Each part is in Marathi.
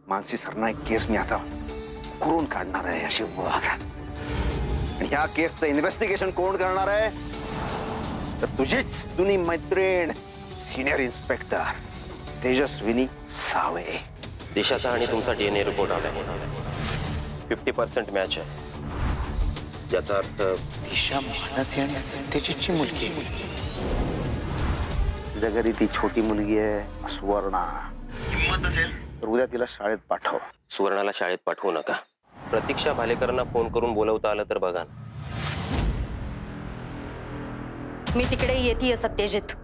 मानसी सरनाईक केस मी आता करून काढणार आहे अशी वाद. ह्या केसचं इन्व्हेस्टिगेशन कोण करणार आहे तर तुझीच जुनी मैत्रीण सिनियर इन्स्पेक्टर तेजस्विनी सावे. दिशाचा आणि तुमचा DNA रिपोर्ट आलाय. 50% मॅच आहे. याचा अर्थ दिशा मानसी आणि सत्यजितची मुलगी. तुझ्या घरी ती छोटी मुलगी आहे सुवर्णा. हिम्मत असेल तर उद्या तिला शाळेत पाठव. सुवर्णाला शाळेत पाठवू नका. प्रतीक्षा भालेकरांना फोन करून बोलवता आलं तर बघा. मी तिकडे येतेय सत्यजित.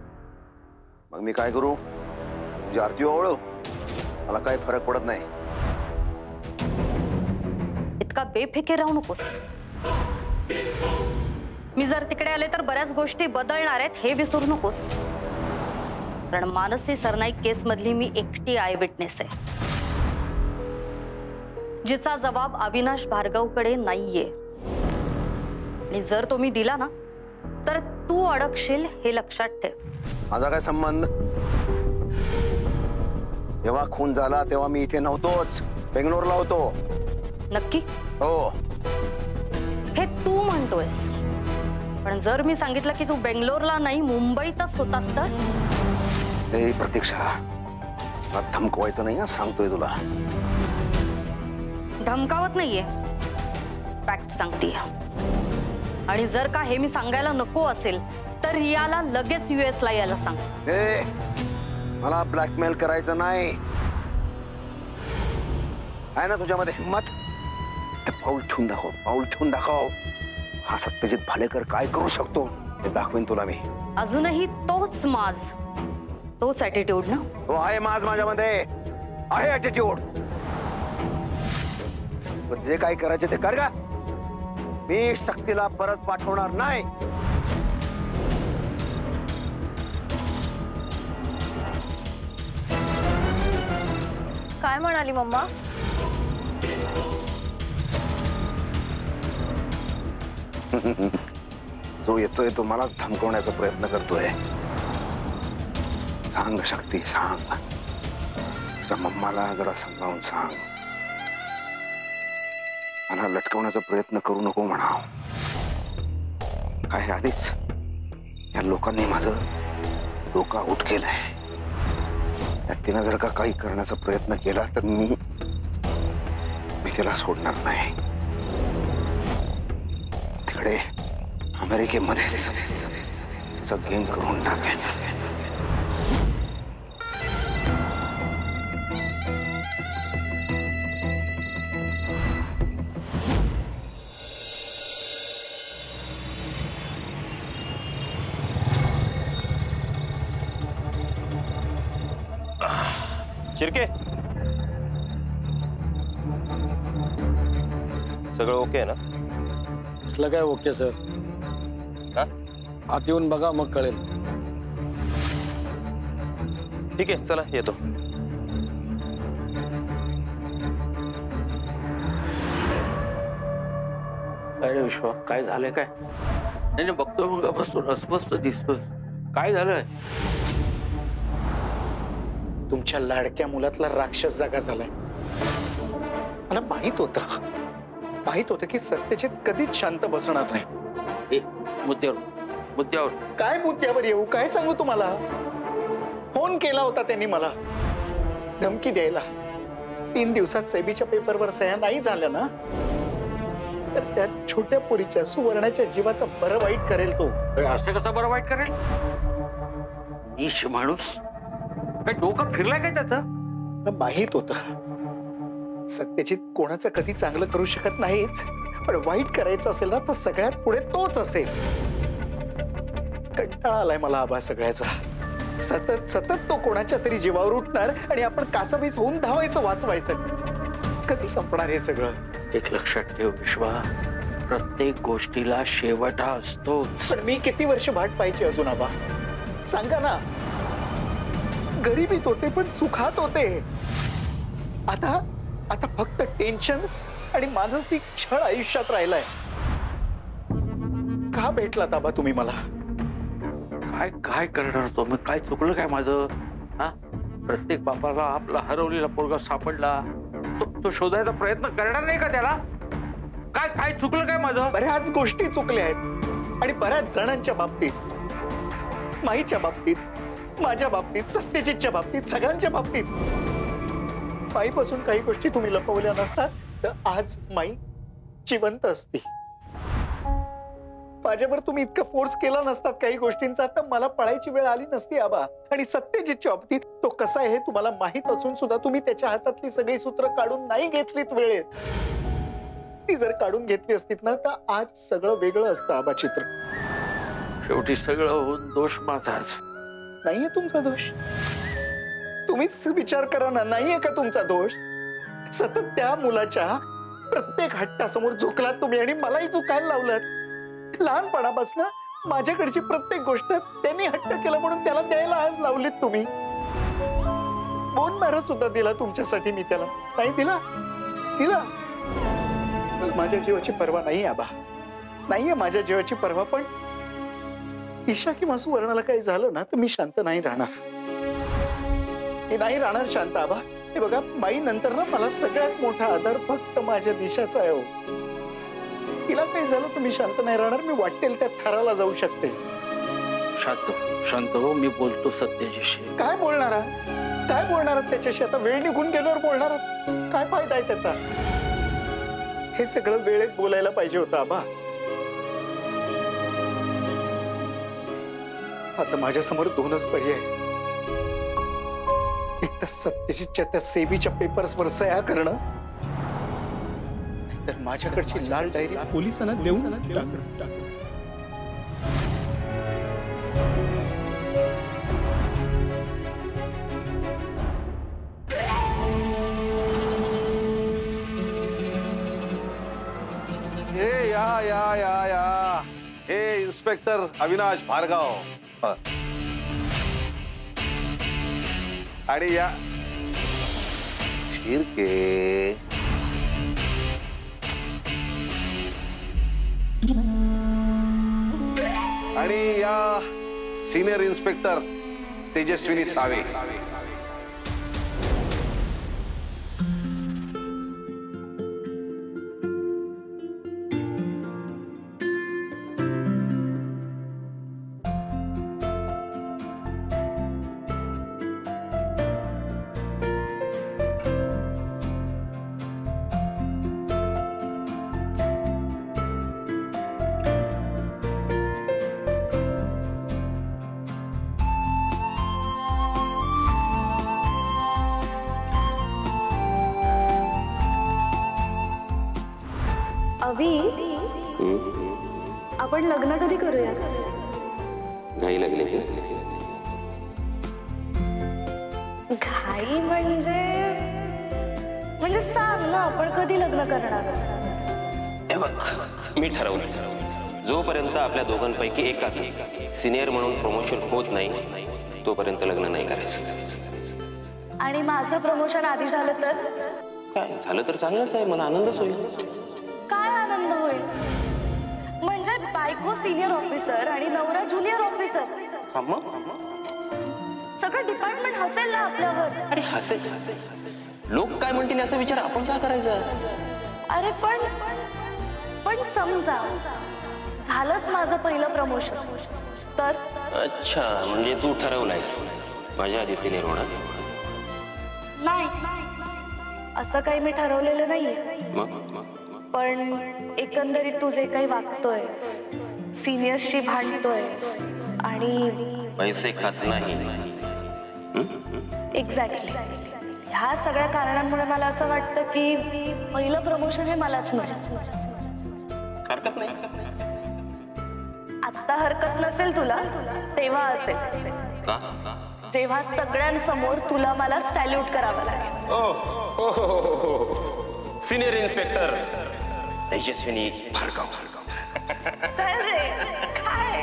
मग मी काय करू? तुझी आरती ओवळू? मला काही फरक पडत नाही. इतका बेफिकीर राहू नकोस. मी जर तिकडे आले तर बऱ्याच गोष्टी बदलणार आहेत हे विसरू नकोस. कारण मानसी सरनाईक केस मधली मी एकटी आय विटनेस आहे जिचा जबाब अविनाश भार्गवकडे नाहीये. आणि जर तो मी दिला ना तर तू अडकशील हे लक्षात ठेव. माझा काय संबंध? जेव्हा खून झाला तेव्हा मी इथे नव्हतोच, बेंगलोरला होतो. नक्की? हो. हे तू म्हणतोयस, पण जर मी सांगितलं की तू बेंगलोरला नाही मुंबईतच होतास तर? हे प्रतीक्षा, मला धमकवायचं नाही सांगतोय तुला. धमकावत नाहीये, फॅक्ट सांगते. आणि जर का हे मी सांगायला नको असेल तर रियाला लगेच US ला यायला सांग. हे मला ब्लॅकमेल करायचं नाही. आहे ना तुझ्यामध्ये हिम्मत तर पाऊल ठेवून दाखव, पाऊल ठेवून दाखव. हा सत्यजित भालेकर काय करू शकतो हे दाखवेन तुला मी. अजूनही तोच माज, तोच ॲटिट्यूड ना? हो आहे माज माझ्यामध्ये, आहे ॲटिट्यूड. जे काय करायचे ते कर का. मी शक्तीला परत पाठवणार नाही. काय म्हणाली मम्मा? जो येतोय तो मलाच धमकवण्याचा प्रयत्न करतोय. सांग शक्ती, सांग. त्या मम्माला जरा समजावून सांग. मला लटकवण्याचा प्रयत्न करू नको म्हणाव. काय आधीच या लोकांनी माझं डोका उठ केलंय. तिनं जर का काही करण्याचा प्रयत्न केला तर मी तिला सोडणार नाही. तिकडे अमेरिकेमध्येच तिचा गेम करून टाकेन. शिर्के, सगळं ओके ना? असलं काय ओके सर? आत येऊन बघा मग कळेल. ठीक आहे, चला येतो. काय रे विश्वा, काय झालंय? काय नाही बघतो मग बसून अस्पष्ट दिसतोय. काय झालंय? तुमच्या लाडक्या मुलातला राक्षस जागा झालाय. मला माहित होतं की सत्यजित कधीच शांत बसणार नाही. मुद्द्यावर काय मुद्द्यावर येऊ? काय सांगू तुम्हाला? फोन केला होता त्यांनी मला धमकी द्यायला. 3 दिवसात सेबीच्या पेपरवर सह्या नाही झाल्या ना तर त्या छोट्या पोरीच्या सुवर्णाच्या जीवाचा बरं वाईट करेल तो. असं कसं बरं वाईट करेल? नीच माणूस. काय डोकं फिरलाय काय त्याचं? माहित होतं सत्यजित कोणाचं कधी चांगलं करू शकत नाहीच, पण वाईट करायचं असेल ना तर सगळ्यात पुढे तोच असेल. कंटाळा आलाय मला आबा सगळ्याचा. सतत तो कोणाच्या तरी जीवावर उठणार आणि आपण कासावीस होऊन धावायचं, वाचवायचं. कधी संपणार हे सगळं? एक लक्षात ठेव विश्वा, प्रत्येक गोष्टीला शेवट हा असतोच. पण मी किती वर्ष भाट पाहिजे अजून आबा? सांगा ना. गरिबीत होते पण सुखात होते. आता फक्त टेन्शन्स आणि मानसिक छळ आयुष्यात राहिलाय. का भेटलात आबा तुम्ही मला? काय काय करणार तो? मी काय चुकलं काय माझं? हा, प्रत्येक बापाला आपला हरवलेला पोरगा सापडला तो शोधायचा प्रयत्न करणार नाही का त्याला? काय काय चुकलं काय माझं? बऱ्याच गोष्टी चुकल्या आहेत आणि बऱ्याच जणांच्या बाबतीत, माईच्या बाबतीत, माझ्या बाबतीत, सत्यजितच्या बाबतीत, सगळ्यांच्या बाबतीत. माईपासून काही गोष्टी तुम्ही लपवल्या नसतात तर आज माई जिवंत असती. माझ्यावर तुम्ही इतका फोर्स केला नसतात काही गोष्टींचा तर मला पळायची वेळ आली नसती आबा. आणि सत्यजितच्या बाबतीत तो कसा आहे हे तुम्हाला माहित असून सुद्धा तुम्ही त्याच्या हातातली सगळी सूत्र काढून नाही घेतलीत वेळेत. ती जर काढून घेतली असतीत ना तर आज सगळं वेगळं असतं आबा चित्र. शेवटी सगळं होऊन दोष माझाच. नाहीये तुमचा दोष. तुम्हीच विचार करा ना, नाहीये का तुमचा दोष? सतत त्या मुलाच्या प्रत्येक हट्टासमोर झुकलात तुम्ही आणि मलाही झुकायला लावलात. लहानपणापासून माझ्याकडची प्रत्येक गोष्ट त्यांनी हट्ट केला म्हणून त्याला द्यायला लावलीत तुम्ही. बोन मॅरो सुद्धा दिला तुमच्यासाठी मी त्याला. नाही दिला? दिला. माझ्या जीवाची पर्वा नाही आबा, नाहीये माझ्या जीवाची पर्वा. पण ईशा किंवा सुवर्णाला काही झालं ना तर मी शांत नाही राहणार. मी नाही राहणार शांत आबा. हे बघा, माई नंतर ना मला सगळ्यात मोठा आधार फक्त माझ्या दिशाचा आहे. तिला काही झालं तर मी शांत नाही राहणार. मी वाटेल त्या थराला जाऊ शकते. शांत हो, मी बोलतो सत्यजितशी. काय बोलणार आहात? काय बोलणार आहात त्याच्याशी? आता वेळ निघून गेल्यावर बोलणार आहात? काय फायदा आहे त्याचा? हे सगळं वेळेत बोलायला पाहिजे होतं आबा. आता माझ्या समोर दोनच पर्याय. एक तर सत्यजितच्या त्या सेबीच्या पेपर्सवर सह्या करणं, तर माझ्याकडची लाल डायरी पोलिसांना देऊन टाकणं. या हे इन्स्पेक्टर अविनाश भार्गव. आणि या शिर्के. आणि या सिनियर इन्स्पेक्टर तेजस्विनी सावे. अभि, आपण लग्न कधी करूया? घाई लागली. घाई म्हणजे सांग ना, आपण कधी लग्न करणार? हे बघ, मी ठरवलं जोपर्यंत आपल्या दोघांपैकी एकाच सिनियर म्हणून प्रमोशन होत नाही तोपर्यंत लग्न नाही करायचं. आणि माझं प्रमोशन आधी झालं तर? काय झालं तर चांगलंच आहे, मला आनंदच होईल. काय आनंद होईल? म्हणजे बायको सिनियर ऑफिसर आणि नवरा ज्युनियर ऑफिसर. सगळं डिपार्टमेंट हसेल ना आपल्यावर. अरे हसेल, लोक काय म्हणतील याचा विचार आपण काय करायचा? अरे पण समजा झालंच माझं पहिलं प्रमोशन तर? अच्छा, म्हणजे तू ठरवलंयस माझ्या आधी सिनियर होणार? नाही, असं काही मी ठरवलेलं नाहीये. पण एकंदरीत तू जे काही वागतोयस, सिनियर्सशी भांडतोयस आणि पैसे खात नाही. एक्झॅक्टली ह्या सगळ्या कारणांमुळे मला असं वाटतं की पहिलं प्रमोशन हे मलाच मिळेल. हरकत नाही. आता हरकत नसेल तुला, तेव्हा असेल का? जेव्हा सगळ्यांसमोर तुला मला सॅल्यूट करावं लागेल. Senior inspector Tejaswini Bhargav. चल रे, काय?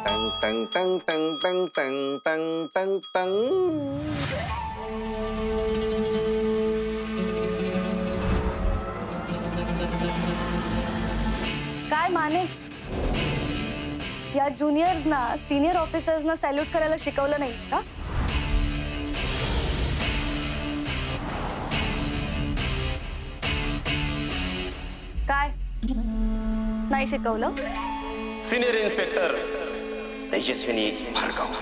टंग टंग टंग टंग टंग टंग टंग टंग. काय माने? या ज्युनियर्सना सिनियर ऑफिसर्सना सॅल्यूट करायला शिकवलं नाही का? काय नाही शिकवलं? Senior inspector Tejaswini Bhargav.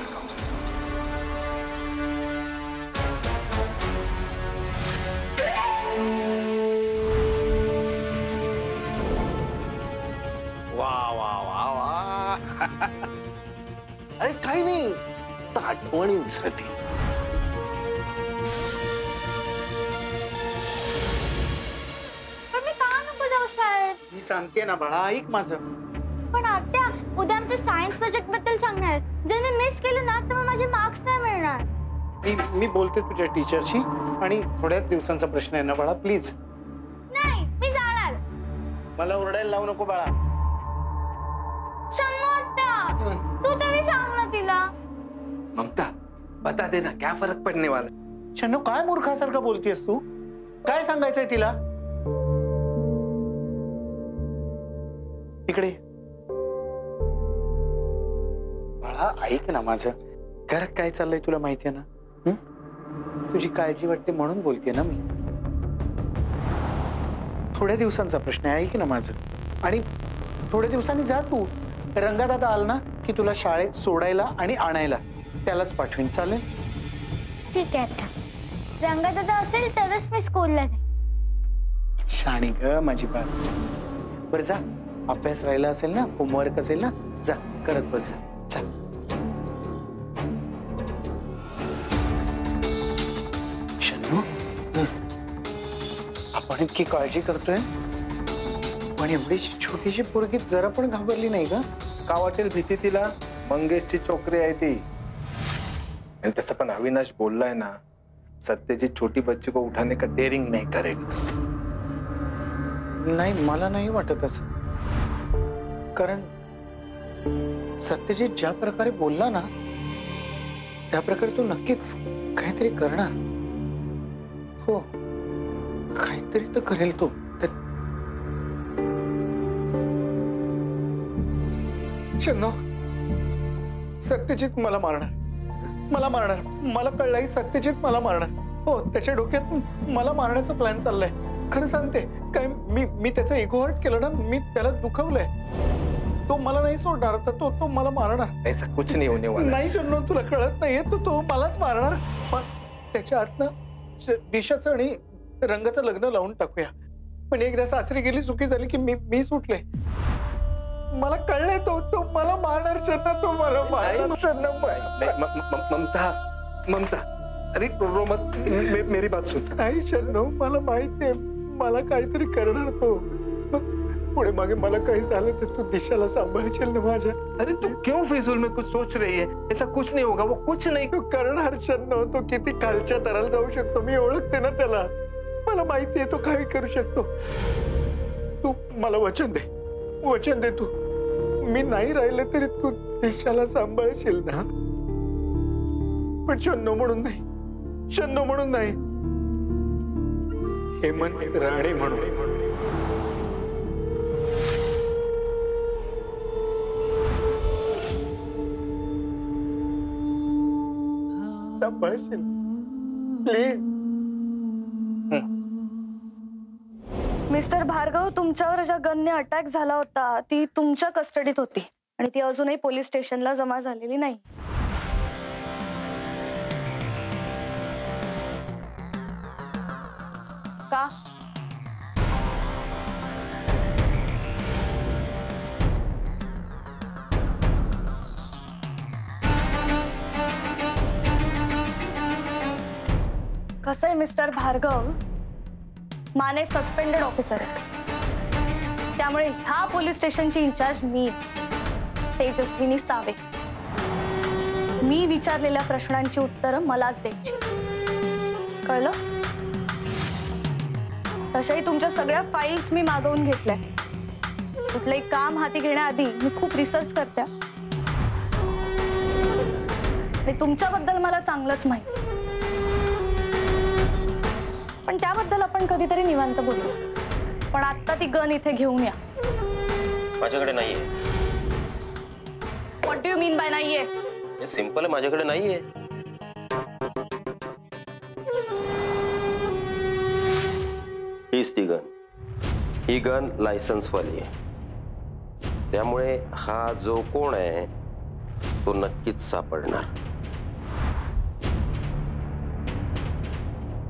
वा वा वा वा. अरे काही नाही, तर आठवणींसाठी. पण मी का नको जाऊ शाळेत? मी सांगते ना बाळा, ऐक माझं. पण आत्या, उद्या आमच्या सायन्स प्रोजेक्ट बद्दल सांगणार आहेत. जर मी मिस केलं ना तर मग माझे मार्क्स नाही मिळणार. मी बोलते तुझ्या टीचरशी आणि थोड्याच दिवसांचा प्रश्न आहे ना बाळा, प्लीज. नाही, मी जाणार. मला ओरडायला लावू नको बाळा. शन्नू आत्या, तू तरी सांग ना तिला. ममता बता दे ना, क्या फरक पडने वाला. शन्नू, काय मूर्खासारखं बोलतेस तू? काय सांगायचंय तिला? इकडे बाळा, ऐक ना माझं. घरात काय चाललंय तुला माहितीये ना? तुझी काळजी वाटते म्हणून बोलतेय ना मी. थोड्या दिवसांचा प्रश्न आहे, ऐक ना माझं. आणि थोड्या दिवसांनी जा तू. रंगादादा आला ना की तुला शाळेत सोडायला आणि आणायला त्यालाच पाठवीन, चालेल? ठीक आहे आता. रंगादादा असेल तरच मी स्कूलला जाईन. शाणी ग माझी बाळ. बरं जा, अभ्यास राहिला असेल ना, होमवर्क असेल ना, जा करत बस जा. चल. शन्नू, आपण इतकी काळजी करतोय पण एवढीशी छोटीशी पोरगी जरा पण घाबरली नाही का? का वाटेल भीती तिला? मंगेशची चोकरी आहे ती. आणि तसं पण अविनाश बोललाय ना, सत्यची छोटी बच्ची को उठाने का डेरिंग नहीं करेगा. नाही, मला नाही वाटत असं. कारण सत्यजित ज्या प्रकारे बोलला ना, त्या प्रकारे तो नक्कीच काहीतरी करणार. हो, काहीतरी तर करेल तो. शन्नू, सत्यजित मला मारणार. मला कळलंय, सत्यजित मला मारणार. हो, त्याच्या डोक्यात मला मारण्याचा प्लॅन चाललाय. खरं सांगते काय, मी त्याचा इगो हर्ट केलं ना, मी त्याला दुखवलंय. तो मला नाही सोडणार, तर तो मला मारणार. ऐसा कुछ नहीं होने वाला. नाही शन्नू, तुला कळत नाहीये, तो मलाच मारणार. पण त्याच्या आतनं दिशाचं आणि रंगाचं लग्न लावून टाकूया. पण एकदा सासरी गेली, चुकी झाली की मी सुटले. मला कळलंय, तो मला मारणार. शन्नू, तो मला मारणार. शन्नू, ममता अरे रो मत, मेरी बात सुन. नाही शन्नू, मला माहितीये मला काहीतरी करणार तो. पुढे मागे मला काही झालं तर तू दिशाला सांभाळशील ना माझ्या? अरे तू क्यों फिजूल में कुछ सोच रही है? ऐसा कुछ नहीं होगा, वो कुछ नहीं. तू करणार शन्नू. तो किती खालच्या तराला जाऊ शकतो, मी ओळखते ना त्याला. मला माहितीये तो काही करू शकतो. तू मला वचन दे तू. मी नाही राहिले तरी तू दिशाला सांभाळशील ना? पण शन्नू म्हणून नाही, हेमंत राणे म्हणून. सांभाळशील प्लीज. मिस्टर भार्गव, तुमच्यावर ज्या गनने अटॅक झाला होता ती तुमच्या कस्टडीत होती आणि ती अजूनही पोलीस स्टेशनला जमा झालेली नाही. का? कसं आहे mister Bhargav, Mane suspended officer आहेत. त्यामुळे ह्या पोलीस स्टेशनची इंचार्ज मी, तेजस्विनी सावे. मी विचारलेल्या प्रश्नांची उत्तरं मलाच द्यायची. कळलं? तशाही तुमच्या सगळ्या फाईल्स मी मागवून घेतल्या. कुठलंही काम हाती घेण्याआधी मी खूप रिसर्च करते आणि तुमच्याबद्दल मला चांगलंच माहिती. पण त्याबद्दल आपण कधीतरी निवांत बोलू. पण आता ती गन इथे घेऊन या. माझ्याकडे नाहीये. What do you mean by नाहीये? हे सिंपल आहे, माझ्याकडे नाहीये. हीच ती गन. ही गन लायसन्स वाली आहे, त्यामुळे हा जो कोण आहे तो नक्कीच सापडणार.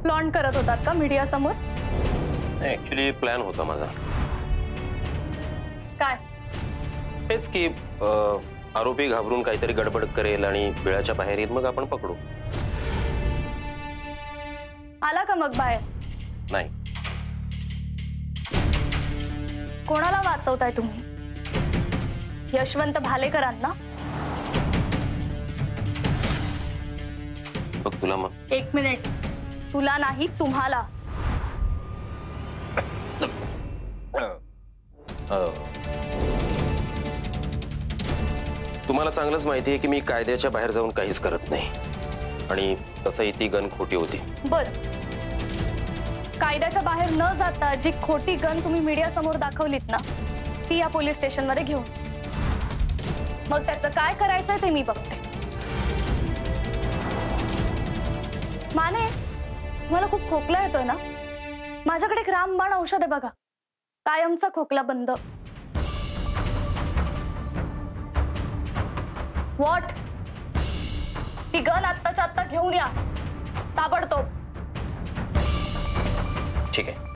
फ्लॉन्ट करत होतात का मीडिया समोर? ऍक्च्युली प्लॅन होता माझा. काय? हेच की आरोपी घाबरून काहीतरी गडबड करेल आणि बिळाच्या बाहेर येईल, मग आपण पकडू. आला का मग बाहेर? नाही. कोणाला वाचवताय तुम्ही? यशवंत भालेकरांना? बघ तुला मग. एक मिनिट, तुला नाही तुम्हाला. तुम्हाला चांगलंच माहिती आहे की मी कायद्याच्या बाहेर जाऊन काहीच करत नाही, आणि तसंही ती गन खोटी होती. बर, कायद्याच्या बाहेर न जाता जी खोटी गन तुम्ही मीडिया समोर दाखवलीत ना, ती या पोलीस स्टेशन मध्ये घेऊन. मग त्याचं काय करायचंय ते मी बघते. माने, मला खूप खोकला येतोय ना? माझ्याकडे एक रामबाण औषध आहे बघा, कायमचा खोकला बंद. व्हॉट? ती गन आत्ताच्या आत्ता घेऊन या, ताबडतोब. ठीक आहे.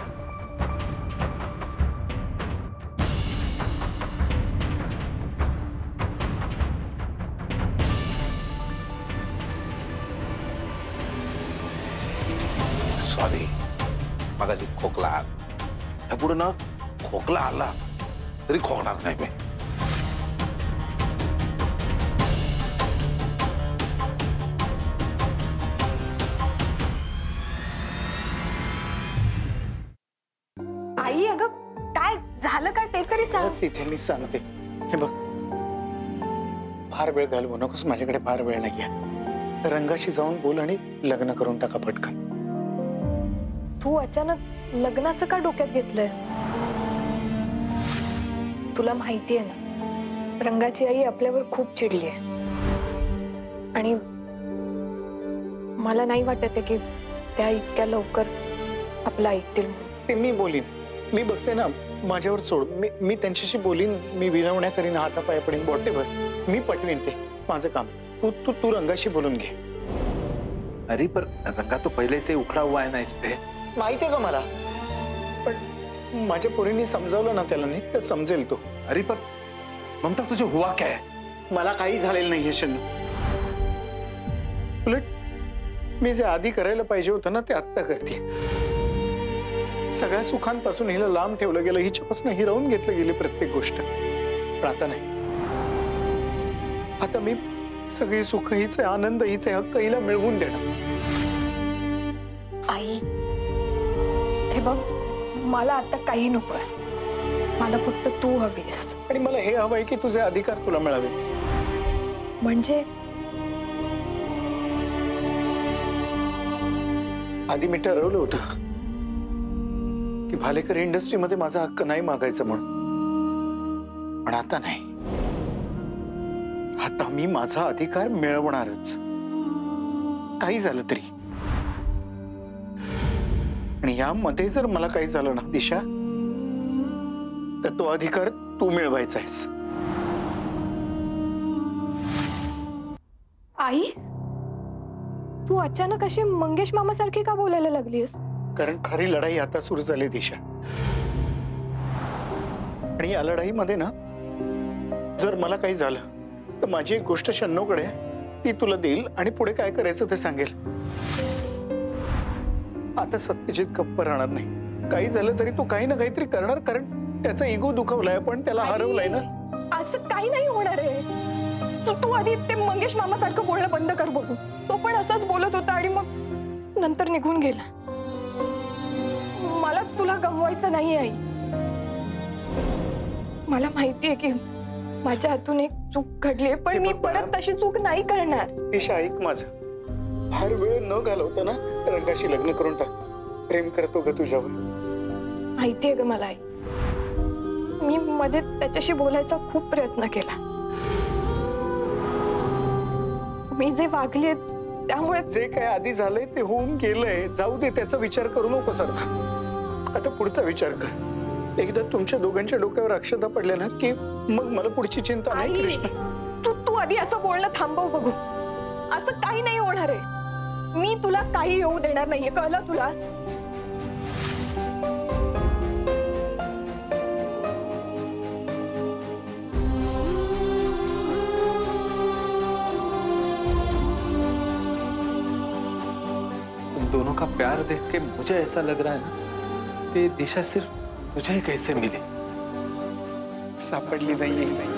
सॉरी, मगाशी खोकला आला. पुढे ना खोकला आला तरी खोकणार नाही मी. आई, अगं काय झालं काय ते तरी सांग. बस इथे मी सांगते. हे बघ, फार वेळ घालवू नकोस, माझ्याकडे फार वेळ नाहीये. रंगाशी जाऊन बोल आणि लग्न करून टाका पटकन. तू अचानक लग्नाचं का डोक्यात घेतलंयस? तुला माहिती आहे ना, रंगाची आई आपल्यावर खूप चिडली आहे, आणि मला नाही वाटत आहे की त्या इतक्या लवकर आपलं ऐकतील म्हणून. ते मी बोलीन, मी बघते ना, माझ्यावर सोड. मी त्यांच्याशी बोलीन, मी विनवण्या करीन, हातापाया पडीन, वॉटेव्हर. मी पटवीन, ते माझं काम. तू रंगाशी बोलून घे. अरे पर रंगा तो पहले से उखड़ा हुआ है ना इस पे. माहितीये का मला, पण माझ्या पोरींनी समजावलं ना त्याला नीट, तर समजेल तो. अरे पर ममता तुझे हुआ क्या है? मला काही झालेलं नाहीये शन्नू. उलट मी जे आधी करायला पाहिजे होतं ना, ते आत्ता करते. सगळ्या सुखांपासून हिला लांब ठेवलं गेलं, हिच्यापासून हिरावून घेतलं गेली प्रत्येक गोष्ट. पण आता नाही. आता मी सगळी सुख हिचे, आनंद हिचे, हक्क हिला मिळवून देणार. आई, हे बघ, मला आता काही नकोय. मला फक्त तू हवीस. आणि मला हे हवंय की तुझे अधिकार तुला मिळावे. म्हणजे आधी मी ठरवलं होतं की भालेकर इंडस्ट्रीमध्ये माझा हक्क नाही मागायचा म्हणून, पण आता नाही. आता मी माझा अधिकार मिळवणारच, काही झालं तरी. आणि यामध्ये जर मला काही झालं ना दिशा, तर तो अधिकार तू मिळवायचा आहेस. आई, तू अचानक अशी मंगेश मामा सारखी का बोलायला लागलीस? कारण खरी लढाई आता सुरू झाली दिशा. आणि या लढाईमध्ये ना, जर मला काही झालं तर माझी एक गोष्ट शन्नूकडे, ती तुला देईल आणि पुढे काय करायचं ते सांगेल. आता सत्यजित गप्प राहणार नाही. काही झालं तरी तो काही ना काहीतरी करणार, कारण त्याचा इगो दुखवलाय, पण त्याला हरवलाय ना. असं काही नाही होणार आहे. तू आधी ते मंगेश मामा सारखं बोलणं बंद कर बघू. तो पण असंच बोलत होता आणि मग नंतर निघून गेला. मला तुला गमवायचं नाही आई. मला माहितीये की माझ्या हातून एक चूक घडली, पण मी परत तशी चूक नाही करणार. दिशा, ऐक माझं. फार वेळ न घालवता ना रंगाशी लग्न करून टाक. प्रेम करतो ग तुझ्यावर. माहितीये ग मला आई. मी मध्ये त्याच्याशी बोलायचा खूप प्रयत्न केला, मी जे वागले त्यामुळे जे काय आधी झालंय ते होऊन गेलंय, जाऊ दे, त्याचा विचार करू नको सर. आता पुढचा विचार कर. एकदा तुमच्या दोघांच्या डोक्यावर अक्षता पडल्या ना की मग मला पुढची चिंता नाही. आई, कृष्ण तू आधी असं बोलणं थांबव बघू. असं काही नाही होणार आहे. मी तुला काही येऊ देणार नाहीये, कळलं तुला? दोनों का प्यार देख के मुझे ऐसा लग रहा है ना कि दिशा सिर्फ तुझे ही कैसे मिली. सापडली नाहीये.